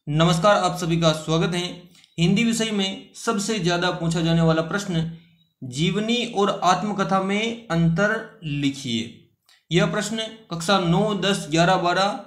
नमस्कार, आप सभी का स्वागत है। हिंदी विषय में सबसे ज़्यादा पूछा जाने वाला प्रश्न, जीवनी और आत्मकथा में अंतर लिखिए। यह प्रश्न कक्षा 9, 10, 11, 12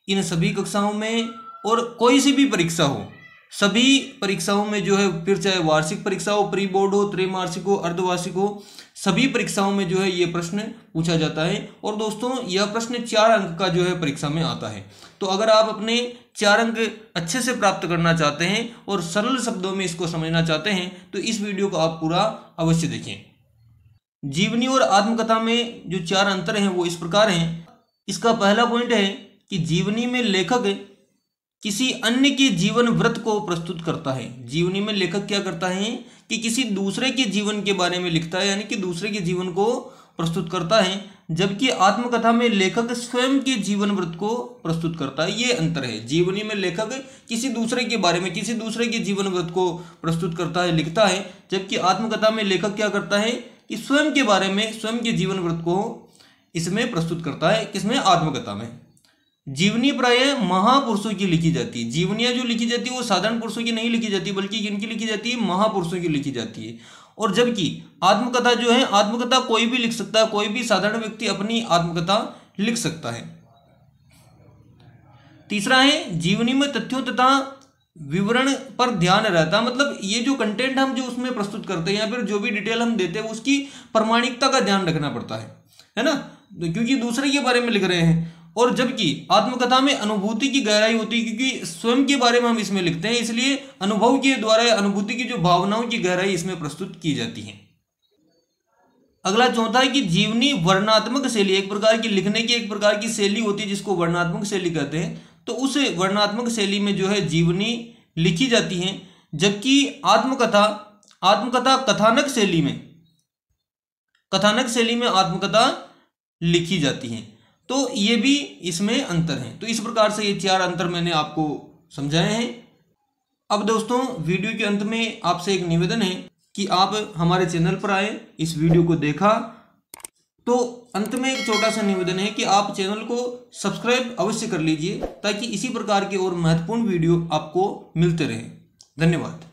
इन सभी कक्षाओं में और कोई सी भी परीक्षा हो, सभी परीक्षाओं में जो है, फिर चाहे वार्षिक परीक्षा हो, प्री बोर्ड हो, त्रैमासिक हो, अर्धवार्षिक हो, सभी परीक्षाओं में जो है ये प्रश्न पूछा जाता है। और दोस्तों, यह प्रश्न 4 अंक का जो है परीक्षा में आता है। तो अगर आप अपने 4 अंक अच्छे से प्राप्त करना चाहते हैं और सरल शब्दों में इसको समझना चाहते हैं तो इस वीडियो को आप पूरा अवश्य देखें। जीवनी और आत्मकथा में जो 4 अंतर हैं वो इस प्रकार हैं। इसका पहला पॉइंट है कि जीवनी में लेखक किसी अन्य के जीवन वृत्त को प्रस्तुत करता है। जीवनी में लेखक क्या करता है कि किसी दूसरे के जीवन के बारे में लिखता है, यानी कि दूसरे के जीवन को प्रस्तुत करता है, जबकि आत्मकथा में लेखक स्वयं के जीवन वृत्त को प्रस्तुत करता है। ये अंतर है। जीवनी में लेखक किसी दूसरे के बारे में, किसी दूसरे के जीवन वृत्त को प्रस्तुत करता है, लिखता है, जबकि आत्मकथा में लेखक क्या करता है कि स्वयं के बारे में, स्वयं के जीवन वृत्त को इसमें प्रस्तुत करता है। किसमें? आत्मकथा में। जीवनी प्रायः महापुरुषों की लिखी जाती है। जीवनियाँ जो लिखी जाती है वो साधारण पुरुषों की नहीं लिखी जाती, बल्कि किनकी लिखी जाती है? महापुरुषों की लिखी जाती है। और जबकि आत्मकथा जो है, आत्मकथा कोई भी लिख सकता है, कोई भी साधारण व्यक्ति अपनी आत्मकथा लिख सकता है। तीसरा है, जीवनी में तथ्यों तथा विवरण पर ध्यान रहता है। मतलब ये जो कंटेंट हम जो उसमें प्रस्तुत करते हैं या फिर जो भी डिटेल हम देते हैं उसकी प्रामाणिकता का ध्यान रखना पड़ता है ना, क्योंकि दूसरे के बारे में लिख रहे हैं। और जबकि आत्मकथा में अनुभूति की गहराई होती है, क्योंकि स्वयं के बारे में हम इसमें लिखते हैं, इसलिए अनुभव के द्वारा अनुभूति की जो भावनाओं की गहराई इसमें प्रस्तुत की जाती है। अगला चौथा है कि जीवनी वर्णनात्मक शैली, एक प्रकार की लिखने की एक प्रकार की शैली होती है जिसको वर्णनात्मक शैली कहते हैं। तो उस वर्णनात्मक शैली में जो है जीवनी लिखी जाती है, जबकि आत्मकथा कथानक शैली में आत्मकथा लिखी जाती है। तो ये भी इसमें अंतर है। तो इस प्रकार से ये 4 अंतर मैंने आपको समझाए हैं। अब दोस्तों, वीडियो के अंत में आपसे एक निवेदन है कि आप हमारे चैनल पर आए, इस वीडियो को देखा, तो अंत में एक छोटा सा निवेदन है कि आप चैनल को सब्सक्राइब अवश्य कर लीजिए, ताकि इसी प्रकार के और महत्वपूर्ण वीडियो आपको मिलते रहे। धन्यवाद।